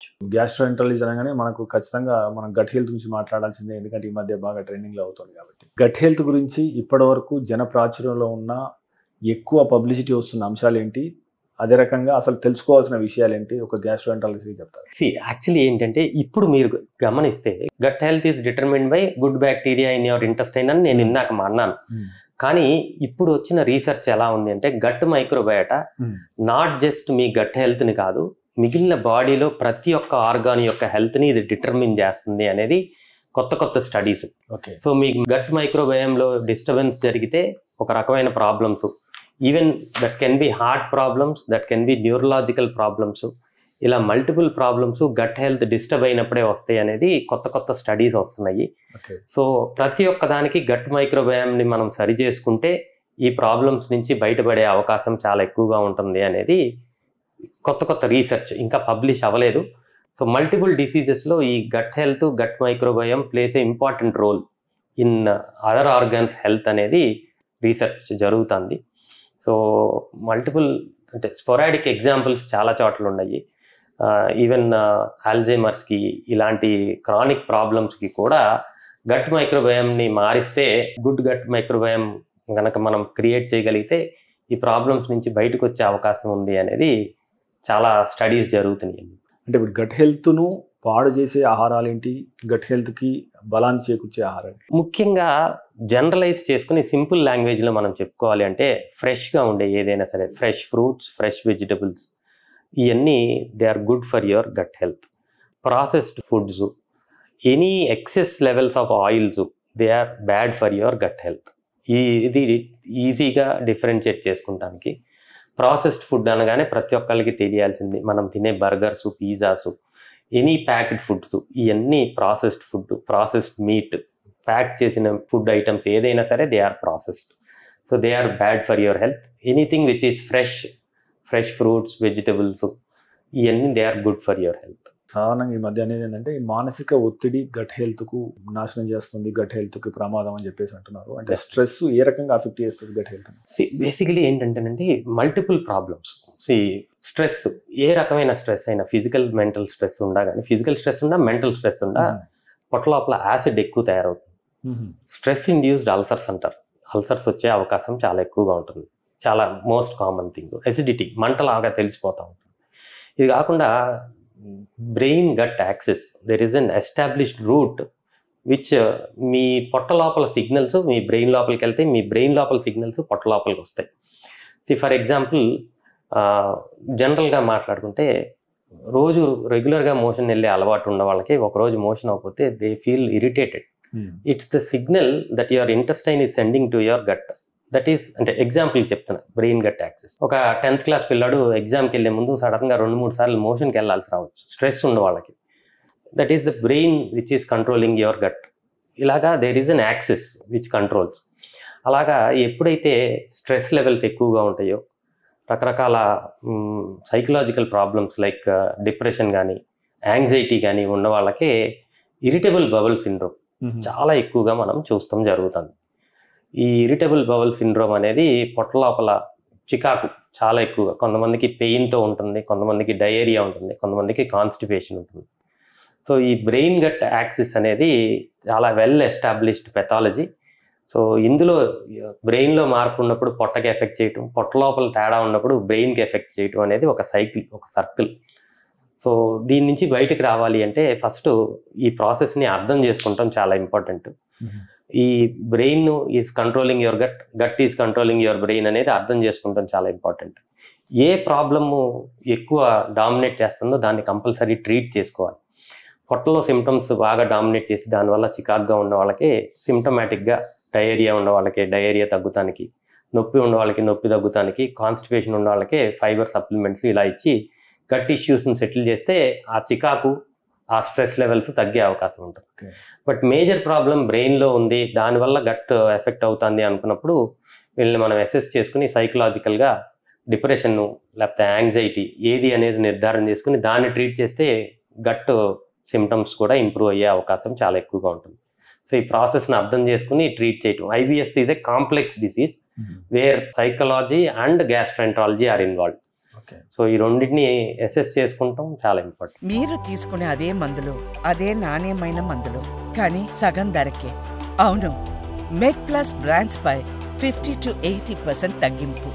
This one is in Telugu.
చెప్పొచ్చు. గ్యాస్ట్రోఎంటరాలజీ అనగానే మనకు ఖచ్చితంగా మనం గట్ హెల్త్ గురించి మాట్లాడాల్సిందే, ఎందుకంటే ఈ మధ్య బాగా ట్రెండింగ్లో అవుతుంది కాబట్టి. గట్ హెల్త్ గురించి ఇప్పటివరకు జన ప్రాచుర్యంలో ఉన్న ఎక్కువ పబ్లిసిటీ వస్తున్న అంశాలు ఏంటి, అదే రకంగా అసలు తెలుసుకోవాల్సిన విషయాలు ఏంటి, ఒక గ్యాస్ట్రోఎంటరాలజీ చెప్తారు? యాక్చువల్లీ ఏంటంటే ఇప్పుడు మీరు గమనిస్తే gut health is determined by good bacteria in your intestine అని నేను ఇందాక అన్నాను. కానీ ఇప్పుడు వచ్చిన రీసెర్చ్ ఎలా ఉంది అంటే గట్ మైక్రోబయోటా నాట్ జస్ట్ మీ గట్ హెల్త్ని కాదు, మిగిలిన బాడీలో ప్రతి ఒక్క ఆర్గాన్ యొక్క హెల్త్ని ఇది డిటర్మిన్ చేస్తుంది అనేది కొత్త కొత్త స్టడీస్. సో మీ గట్ మైక్రోబయోమ్లో డిస్టర్బెన్స్ జరిగితే ఒక రకమైన problems, even that can be heart problems, that can be neurological problems, ఇలా multiple problems gut health disturb అయినప్పుడే వస్తాయి అనేది కొత్త కొత్త స్టడీస్ వస్తున్నాయి. సో ప్రతి ఒక్క దానికి గట్ మైక్రోబయోమ్ని మనం సరి చేసుకుంటే ఈ ప్రాబ్లమ్స్ నుంచి బయటపడే అవకాశం చాలా ఎక్కువగా ఉంటుంది అనేది కొత్త కొత్త రీసెర్చ్, ఇంకా పబ్లిష్ అవ్వలేదు. సో మల్టిపుల్ డిసీజెస్లో ఈ gut health, gut microbiome plays a important role in other organs health అనేది రీసెర్చ్ జరుగుతుంది. సో మల్టిపుల్ అంటే స్పొరాడిక్ ఎగ్జాంపుల్స్ చాలా చోట్ల ఉన్నాయి. ఈవెన్ ఆల్జైమర్స్కి ఇలాంటి క్రానిక్ ప్రాబ్లమ్స్కి కూడా గట్ మైక్రోబయోమ్ని మారిస్తే, గుడ్ గట్ మైక్రోబయోమ్ కనుక మనం క్రియేట్ చేయగలిగితే ఈ ప్రాబ్లమ్స్ నుంచి బయటకు వచ్చే అవకాశం ఉంది అనేది చాలా స్టడీస్ జరుగుతున్నాయి. అంటే ఇప్పుడు గట్ హెల్త్ను పాడు చేసే ఆహారాలు ఏంటి, గట్ హెల్త్కి బలాన్ని చేకూర్చే ఆహారాలు? ముఖ్యంగా జనరలైజ్ చేసుకుని సింపుల్ లాంగ్వేజ్లో మనం చెప్పుకోవాలి అంటే ఫ్రెష్గా ఉండే ఏదైనా సరే, ఫ్రెష్ ఫ్రూట్స్, ఫ్రెష్ వెజిటబుల్స్, ఇవన్నీ they are good for your gut health. Processed foods, any excess levels of oils, they are bad for your gut health. ఇది ఈజీగా డిఫరెన్షియేట్ చేసుకుంటానికి. ప్రాసెస్డ్ ఫుడ్ అనగానే ప్రతి ఒక్కరికి తెలియాల్సింది, మనం తినే burgers, pizzas, any packed foods, ఇవన్నీ processed food, processed meat, pack చేసిన ఫుడ్ ఐటమ్స్ ఏదైనా సరే they are processed. So they are bad for your health. Anything which is fresh fruits, vegetables, ఇవన్నీ they are good for your health. సాధారణంగా ఈ మధ్య అనేది ఏంటంటే ఈ మానసిక ఒత్తిడి గట్ హెల్త్కు నాశనం చేస్తుంది, గట్ హెల్త్కి ప్రమాదం అని చెప్పేసి అంటున్నారు. అంటే స్ట్రెస్ ఏ రకంగా అఫెక్ట్ చేస్తుంది గట్ హెల్త్? బేసికలీ ఏంటంటేనండి మల్టిపుల్ ప్రాబ్లమ్స్. స్ట్రెస్, ఏ రకమైన స్ట్రెస్ అయినా, ఫిజికల్ మెంటల్ స్ట్రెస్ ఉండా, కానీ ఫిజికల్ స్ట్రెస్ ఉండా, మెంటల్ స్ట్రెస్ ఉండా, పొట్ట లోపల యాసిడ్ ఎక్కువ తయారవుతుంది. స్ట్రెస్ ఇండ్యూస్డ్ అల్సర్స్ అంటారు. అల్సర్స్ వచ్చే అవకాశం చాలా ఎక్కువగా ఉంటుంది. చాలా మోస్ట్ కామన్ థింగ్ ఎసిడిటీ, మంటలాగా తెలిసిపోతూ ఉంటుంది. ఇది కాకుండా brain gut axis, there is an established route which మీ పొట్ట లోపల సిగ్నల్స్ మీ బ్రెయిన్ లోపలికి వెళ్తే, మీ బ్రెయిన్ లోపల సిగ్నల్స్ పొట్ట లోపలికి వస్తాయి. ఫర్ ఎగ్జాంపుల్ జనరల్గా మాట్లాడుకుంటే రోజు రెగ్యులర్గా మోషన్ వెళ్ళే అలవాటు ఉన్న వాళ్ళకి ఒకరోజు మోషన్ అవ్వకపోతే they feel irritated. It's the signal that your intestine is sending to your gut. That is అంటే ఎగ్జాంపుల్ చెప్తున్నా, బ్రెయిన్ గట్ యాక్సెస్. ఒక 10th క్లాస్ పిల్లాడు ఎగ్జామ్కి వెళ్ళే ముందు సడన్గా 2-3 సార్లు మోషన్కి వెళ్ళాల్సి రావచ్చు, స్ట్రెస్ ఉన్న వాళ్ళకి. That is the brain which is controlling your gut. ఇలాగా there is an axis which controls. అలాగా ఎప్పుడైతే స్ట్రెస్ లెవెల్స్ ఎక్కువగా ఉంటాయో, రకరకాల సైకలాజికల్ ప్రాబ్లమ్స్ లైక్ డిప్రెషన్ కానీ, యాంగ్జైటీ కానీ ఉన్న వాళ్ళకి ఇరిటబుల్ బవల్ సిండ్రోమ్ చాలా ఎక్కువగా మనం చూస్తాం జరుగుతుంది. ఈ ఇరిటబుల్ బవల్ సిండ్రోమ్ అనేది పొట్ట లోపల చికాకు చాలా ఎక్కువగా, కొంతమందికి పెయిన్తో ఉంటుంది, కొంతమందికి డయేరియా ఉంటుంది, కొంతమందికి కాన్స్టిపేషన్ ఉంటుంది. సో ఈ బ్రెయిన్ గట్ యాక్సిస్ అనేది చాలా వెల్ ఎస్టాబ్లిష్డ్ పెథాలజీ. సో ఇందులో బ్రెయిన్లో మార్పు ఉన్నప్పుడు పొట్టకి ఎఫెక్ట్ చేయటం, పొట్ట లోపల తేడా ఉన్నప్పుడు బ్రెయిన్కి ఎఫెక్ట్ చేయటం అనేది ఒక సైకిల్, ఒక సర్కిల్. సో దీని నుంచి బయటకు రావాలి అంటే ఫస్ట్ ఈ ప్రాసెస్ని అర్థం చేసుకుంటాం చాలా ఇంపార్టెంట్. ఈ brain is controlling your gut, gut is controlling your brain అనేది అర్థం చేసుకుంటాం చాలా ఇంపార్టెంట్. ఏ ప్రాబ్లము ఎక్కువ డామినేట్ చేస్తుందో దాన్ని కంపల్సరీ ట్రీట్ చేసుకోవాలి. పొట్టలో సిమ్టమ్స్ బాగా డామినేట్ చేసి దానివల్ల చికాక్గా ఉన్న వాళ్ళకి సిమ్టమాటిక్గా, డయేరియా ఉన్న వాళ్ళకి డయేరియా తగ్గుతానికి, నొప్పి ఉన్న వాళ్ళకి నొప్పి తగ్గుతానికి, కాన్స్టిపేషన్ ఉన్న వాళ్ళకి ఫైబర్ సప్లిమెంట్స్ ఇలా ఇచ్చి గట్ ఇష్యూస్ని సెటిల్ చేస్తే ఆ చికాకు, ఆ స్ట్రెస్ లెవెల్స్ తగ్గే అవకాశం ఉంటుంది. బట్ మేజర్ ప్రాబ్లం బ్రెయిన్లో ఉంది, దానివల్ల గట్ ఎఫెక్ట్ అవుతుంది అనుకున్నప్పుడు వీళ్ళని మనం అసెస్ చేసుకుని సైకలాజికల్గా డిప్రెషన్ లేకపోతే యాంగ్జైటీ ఏది అనేది నిర్ధారణ చేసుకుని దాన్ని ట్రీట్ చేస్తే గట్ సిమ్టమ్స్ కూడా ఇంప్రూవ్ అయ్యే అవకాశం చాలా ఎక్కువగా ఉంటుంది. సో ఈ ప్రాసెస్ని అర్థం చేసుకుని ట్రీట్ చేయటం. IBS is a complex disease where psychology and gastroenterology are involved. Okay. So ఈ రెండింటిని అసెస్ చేసుకుంటాం చాలా ఇంపార్టెంట్. మీరు తీసుకునే అదే మందులు, అదే నాణ్యమైన మందులు, కానీ సగం ధరకే. అవును, మెడ్ ప్లస్ బ్రాండ్స్ పై 50 to 80% తగ్గింపు.